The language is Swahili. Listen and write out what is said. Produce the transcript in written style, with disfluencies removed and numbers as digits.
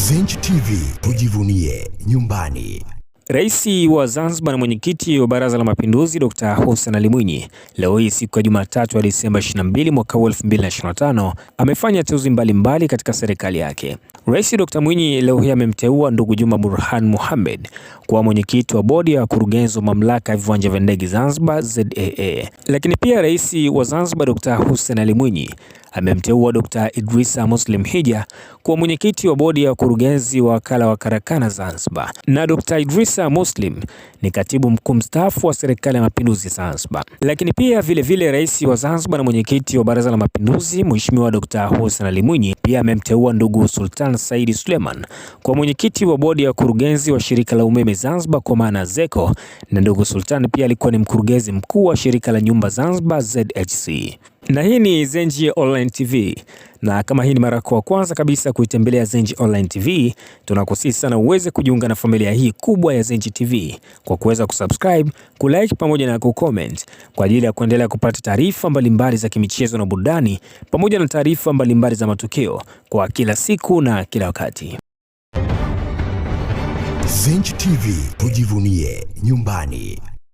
Zenj TV, tujivunie nyumbani. Rais wa Zanzibar na mwenyekiti wa Baraza la Mapinduzi Dr. Hussein Ali Mwinyi leo hii siku ya Jumatatu ya Disemba 22 mwaka 2025 amefanya teuzi mbalimbali katika serikali yake. Rais Dr. Mwinyi leo hii amemteua ndugu Juma Burhan Mohamed kuwa mwenyekiti wa bodi ya wakurugenzi wa mamlaka ya viwanja vya ndege Zanzibar ZAA. Lakini pia Rais wa Zanzibar Dr. Hussein Ali Mwinyi amemteua Dr. Idrisa Muslim Hija kuwa mwenyekiti wa bodi ya wakurugenzi wa wakala wa karakana Zanzibar. Na Dr. Idrisa Muslim ni katibu mkuu mstaafu wa serikali ya mapinduzi Zanzibar. Lakini pia vile Rais wa Zanzibar na mwenyekiti wa Baraza la Mapinduzi Mheshimiwa Dr. Hussein Ali Mwinyi pia amemteua ndugu Sultan Said Suleiman kuwa mwenyekiti wa bodi ya wakurugenzi wa shirika la umeme Zanzibar kwa maana ZECO, na ndugu Sultan pia alikuwa ni mkurugenzi mkuu wa shirika la nyumba Zanzibar ZHC. Na hii ni Zenj Online TV, na kama hii ni mara ya kwanza kabisa kuitembelea Zenj Online TV, tunakusihi sana uweze kujiunga na familia hii kubwa ya Zenj TV kwa kuweza kusubscribe, kulike pamoja na kucomment kwa ajili ya kuendelea kupata taarifa mbalimbali za kimichezo na burudani pamoja na taarifa mbalimbali za matukio kwa kila siku na kila wakati. Zenj TV, tujivunie nyumbani.